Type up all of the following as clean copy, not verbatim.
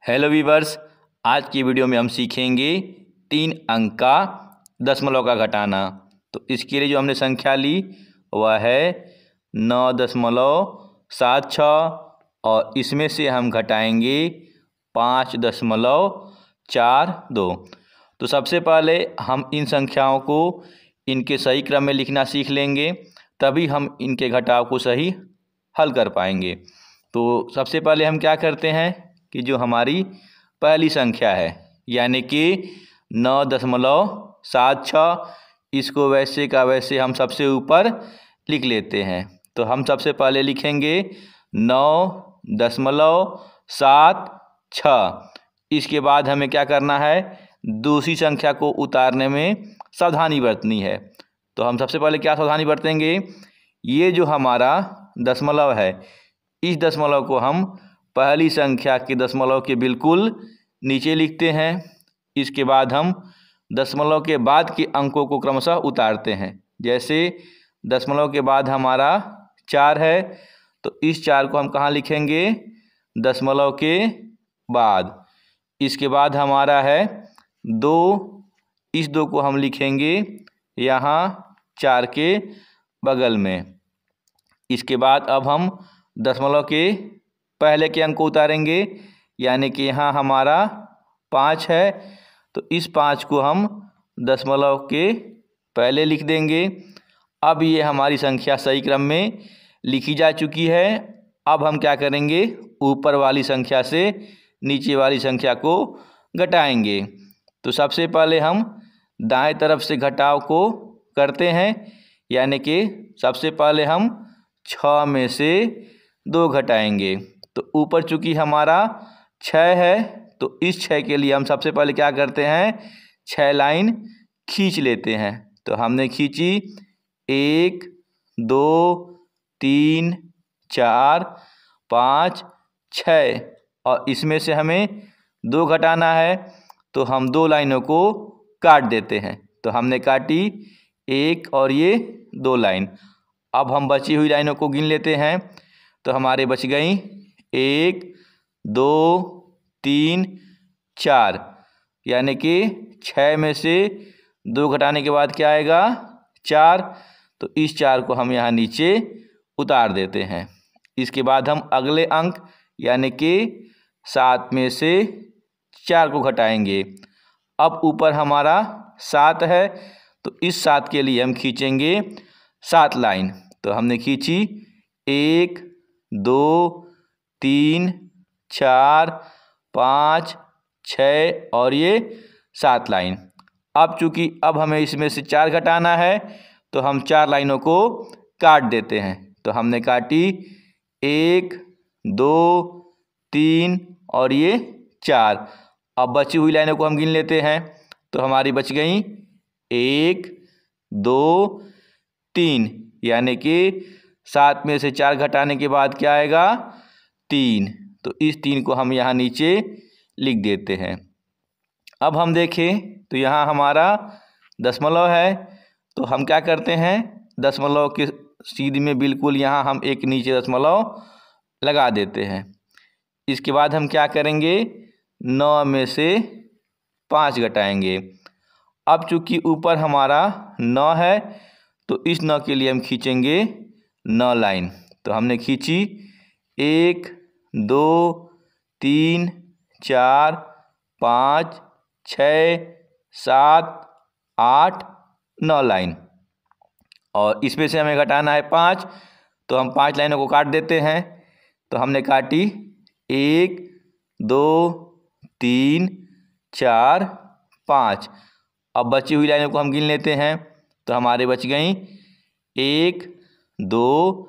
Hello viewers, आज की video में हम सीखेंगे 3 अंक का दशमलव का घटाना। तो इसके लिए जो हमने संख्या ली वह है 9.76 और इसमें से हम घटाएंगे 5.42। तो सबसे पहले हम इन संख्याओं को इनके सही क्रम में लिखना सीख लेंगे, तभी हम इनके घटाव को सही हल कर पाएंगे। तो सबसे पहले हम क्या करते हैं कि जो हमारी पहली संख्या है यानी कि 9.76, इसको वैसे का वैसे हम सबसे ऊपर लिख लेते हैं। तो हम सबसे पहले लिखेंगे 9.76। इसके बाद हमें क्या करना है, दूसरी संख्या को उतारने में सावधानी बरतनी है। तो हम सबसे पहले क्या सावधानी बरतेंगे, ये जो हमारा दशमलव है इस दशमलव को हम पहली संख्या के दशमलव के बिल्कुल नीचे लिखते हैं। इसके बाद हम दशमलव के बाद के अंकों को क्रमशः उतारते हैं। जैसे दशमलव के बाद हमारा 4 है, तो इस 4 को हम कहाँ लिखेंगे, दशमलव के बाद। इसके बाद हमारा है 2, इस 2 को हम लिखेंगे यहाँ 4 के बगल में। इसके बाद अब हम दशमलव के पहले के अंक को उतारेंगे, यानी कि यहाँ हमारा 5 है, तो इस 5 को हम दशमलव के पहले लिख देंगे। अब ये हमारी संख्या सही क्रम में लिखी जा चुकी है। अब हम क्या करेंगे, ऊपर वाली संख्या से नीचे वाली संख्या को घटाएंगे। तो सबसे पहले हम दाएं तरफ से घटाव को करते हैं, यानी कि सबसे पहले हम 6 में से 2 घटाएंगे। तो ऊपर चूँकि हमारा 6 है, तो इस 6 के लिए हम सबसे पहले क्या करते हैं, 6 लाइन खींच लेते हैं। तो हमने खींची 1 2 3 4 5 6 और इसमें से हमें 2 घटाना है, तो हम 2 लाइनों को काट देते हैं। तो हमने काटी 1 और ये 2 लाइन। अब हम बची हुई लाइनों को गिन लेते हैं। तो हमारे बच गई 1 2 3 4, यानी कि 6 में से 2 घटाने के बाद क्या आएगा, 4। तो इस 4 को हम यहाँ नीचे उतार देते हैं। इसके बाद हम अगले अंक यानी कि 7 में से 4 को घटाएंगे। अब ऊपर हमारा 7 है, तो इस 7 के लिए हम खींचेंगे 7 लाइन। तो हमने खींची 1 2 3 4 5 6 और ये 7 लाइन। अब चूँकि अब हमें इसमें से 4 घटाना है, तो हम 4 लाइनों को काट देते हैं। तो हमने काटी 1 2 3 और ये 4। अब बची हुई लाइनों को हम गिन लेते हैं। तो हमारी बच गई 1 2 3, यानी कि 7 में से 4 घटाने के बाद क्या आएगा, 3। तो इस 3 को हम यहाँ नीचे लिख देते हैं। अब हम देखें तो यहाँ हमारा दशमलव है, तो हम क्या करते हैं, दशमलव के सीध में बिल्कुल यहाँ हम एक नीचे दशमलव लगा देते हैं। इसके बाद हम क्या करेंगे, 9 में से 5 घटाएंगे। अब चूँकि ऊपर हमारा 9 है, तो इस 9 के लिए हम खींचेंगे 9 लाइन। तो हमने खींची 1 2 3 4 5 6 7 8 9 लाइन और इसमें से हमें घटाना है 5, तो हम 5 लाइनों को काट देते हैं। तो हमने काटी 1 2 3 4 5। अब बची हुई लाइनों को हम गिन लेते हैं। तो हमारे बच गई 1 2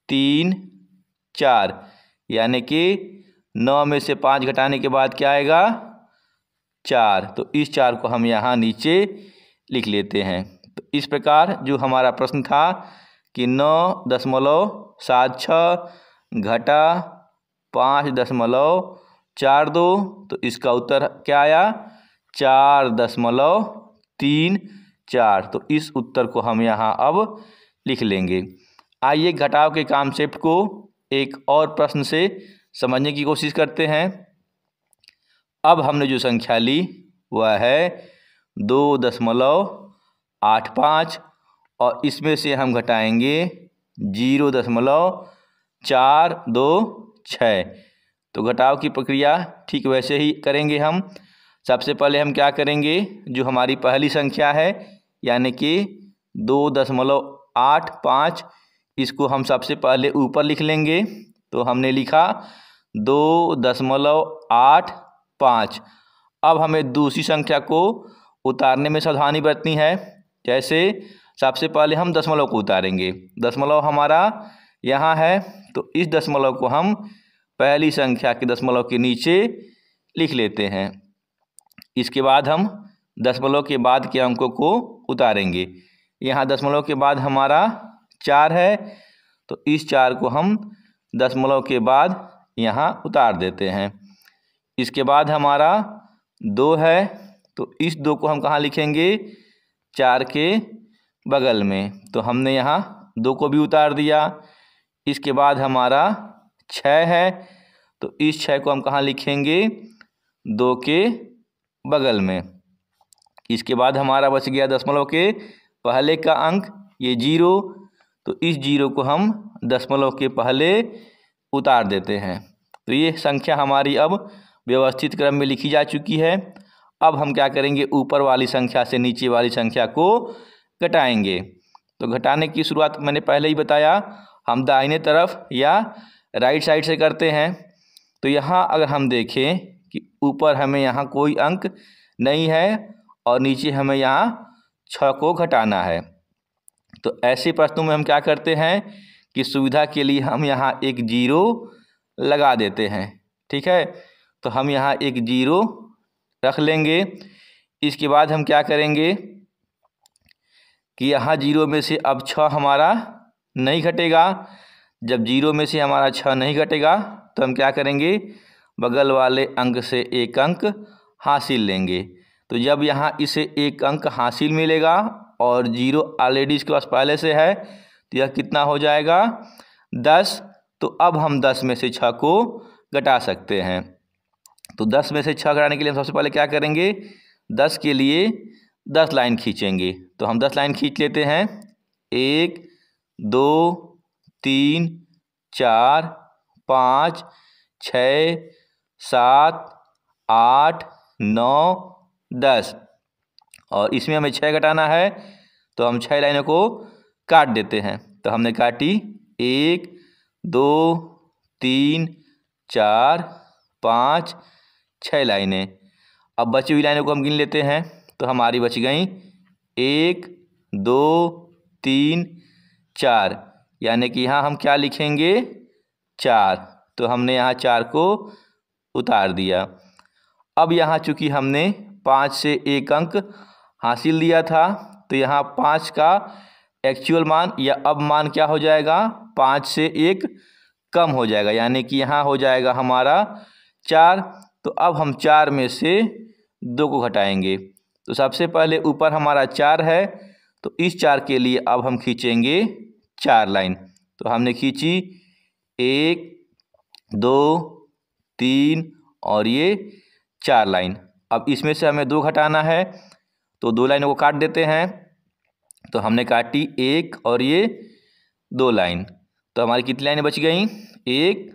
3 4, यानी कि 9 में से 5 घटाने के बाद क्या आएगा, 4। तो इस 4 को हम यहाँ नीचे लिख लेते हैं। तो इस प्रकार जो हमारा प्रश्न था कि 9.76 घटा 5.42, तो इसका उत्तर क्या आया, 4.34। तो इस उत्तर को हम यहाँ अब लिख लेंगे। आइए घटाव के कॉन्सेप्ट को एक और प्रश्न से समझने की कोशिश करते हैं। अब हमने जो संख्या ली वह है 2.85 और इसमें से हम घटाएंगे 0.426। तो घटाव की प्रक्रिया ठीक वैसे ही करेंगे हम। सबसे पहले हम क्या करेंगे, जो हमारी पहली संख्या है यानी कि 2.85, इसको हम सबसे पहले ऊपर लिख लेंगे। तो हमने लिखा 2.85। अब हमें दूसरी संख्या को उतारने में सावधानी बरतनी है। जैसे सबसे पहले हम दशमलव को उतारेंगे। दशमलव हमारा यहाँ है, तो इस दशमलव को हम पहली संख्या के दशमलव के नीचे लिख लेते हैं। इसके बाद हम दशमलव के बाद के अंकों को उतारेंगे। यहाँ दशमलव के बाद हमारा 4 है, तो इस 4 को हम दशमलव के बाद यहाँ उतार देते हैं। इसके बाद हमारा 2 है, तो इस 2 को हम कहाँ लिखेंगे, 4 के बगल में। तो हमने यहाँ 2 को भी उतार दिया। इसके बाद हमारा 6 है, तो इस 6 को हम कहाँ लिखेंगे, 2 के बगल में। इसके बाद हमारा बच गया दशमलव के पहले का अंक, ये 0, तो इस 0 को हम दशमलव के पहले उतार देते हैं। तो ये संख्या हमारी अब व्यवस्थित क्रम में लिखी जा चुकी है। अब हम क्या करेंगे, ऊपर वाली संख्या से नीचे वाली संख्या को घटाएंगे। तो घटाने की शुरुआत मैंने पहले ही बताया, हम दाहिने तरफ या राइट साइड से करते हैं। तो यहाँ अगर हम देखें कि ऊपर हमें यहाँ कोई अंक नहीं है और नीचे हमें यहाँ 6 को घटाना है, तो ऐसे प्रश्नों में हम क्या करते हैं कि सुविधा के लिए हम यहाँ एक 0 लगा देते हैं। ठीक है, तो हम यहाँ एक 0 रख लेंगे। इसके बाद हम क्या करेंगे कि यहाँ 0 में से अब 6 हमारा नहीं घटेगा। जब 0 में से हमारा 6 नहीं घटेगा तो हम क्या करेंगे, बगल वाले अंक से एक अंक हासिल लेंगे। तो जब यहाँ इसे एक अंक हासिल मिलेगा और 0 ऑलरेडी इसके पास पहले से है, तो यह कितना हो जाएगा, 10। तो अब हम 10 में से 6 को घटा सकते हैं। तो 10 में से 6 घटाने के लिए हम सबसे पहले क्या करेंगे, 10 के लिए 10 लाइन खींचेंगे। तो हम 10 लाइन खींच लेते हैं। 1 2 3 4 5 6 7 8 9 10, और इसमें हमें 6 घटाना है, तो हम 6 लाइनों को काट देते हैं। तो हमने काटी 1 2 3 4 5 6 लाइनें। अब बची हुई लाइनों को हम गिन लेते हैं। तो हमारी बच गई 1 2 3 4, यानी कि यहाँ हम क्या लिखेंगे, 4। तो हमने यहाँ 4 को उतार दिया। अब यहाँ चूँकि हमने 5 से एक अंक हासिल दिया था, तो यहाँ 5 का एक्चुअल मान या अब मान क्या हो जाएगा, 5 से 1 कम हो जाएगा, यानी कि यहाँ हो जाएगा हमारा 4। तो अब हम 4 में से 2 को घटाएंगे। तो सबसे पहले ऊपर हमारा 4 है, तो इस 4 के लिए अब हम खींचेंगे 4 लाइन। तो हमने खींची 1 2 3 और ये 4 लाइन। अब इसमें से हमें 2 घटाना है, तो 2 लाइनों को काट देते हैं। तो हमने काटी 1 और ये 2 लाइन। तो हमारी कितनी लाइनें बच गई, 1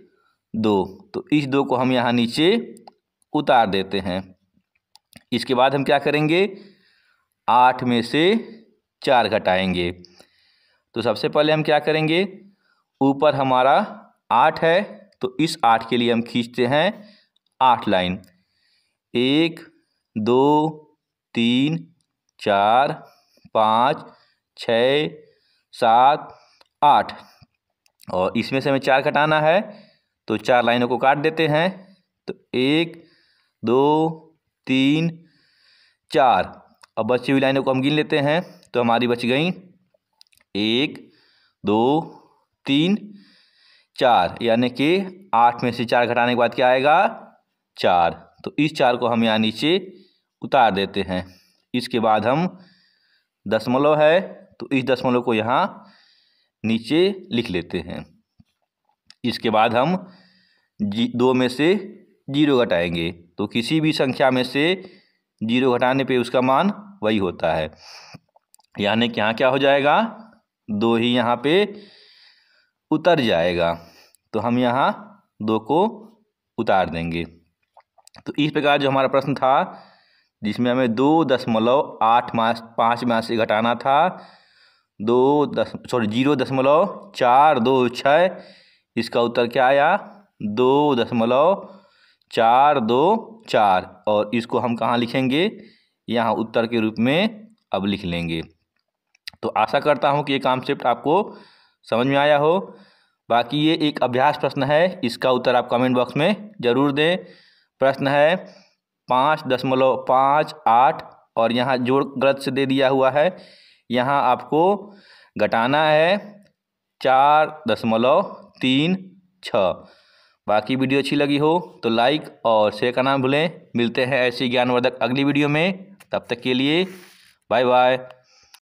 2। तो इस 2 को हम यहाँ नीचे उतार देते हैं। इसके बाद हम क्या करेंगे, 8 में से 4 घटाएंगे। तो सबसे पहले हम क्या करेंगे, ऊपर हमारा 8 है, तो इस 8 के लिए हम खींचते हैं 8 लाइन। 1 2 3 4 5 6 7 8, और इसमें से हमें 4 घटाना है, तो 4 लाइनों को काट देते हैं। तो 1 2 3 4। अब बची हुई लाइनों को हम गिन लेते हैं। तो हमारी बच गई 1 2 3 4, यानी कि 8 में से 4 घटाने के बाद क्या आएगा, 4। तो इस 4 को हम यहाँ नीचे उतार देते हैं। इसके बाद हम दशमलव है, तो इस दशमलव को यहाँ नीचे लिख लेते हैं। इसके बाद हम 2 में से जीरो घटाएंगे, तो किसी भी संख्या में से जीरो घटाने पे उसका मान वही होता है। यानी कि यहाँ क्या हो जाएगा, 2 ही यहाँ पे उतर जाएगा, तो हम यहाँ 2 को उतार देंगे। तो इस प्रकार जो हमारा प्रश्न था जिसमें हमें 2.8 में से घटाना था 0.426, इसका उत्तर क्या आया 2.424, और इसको हम कहाँ लिखेंगे, यहाँ उत्तर के रूप में अब लिख लेंगे। तो आशा करता हूँ कि ये कॉन्सेप्ट आपको समझ में आया हो। बाकी ये एक अभ्यास प्रश्न है, इसका उत्तर आप कमेंट बॉक्स में ज़रूर दें। प्रश्न है 5.58 और यहाँ जोड़ गलत से दे दिया हुआ है, यहाँ आपको घटाना है 4.36। बाकी वीडियो अच्छी लगी हो तो लाइक और शेयर करना ना भूलें। मिलते हैं ऐसी ज्ञानवर्धक अगली वीडियो में, तब तक के लिए बाय बाय।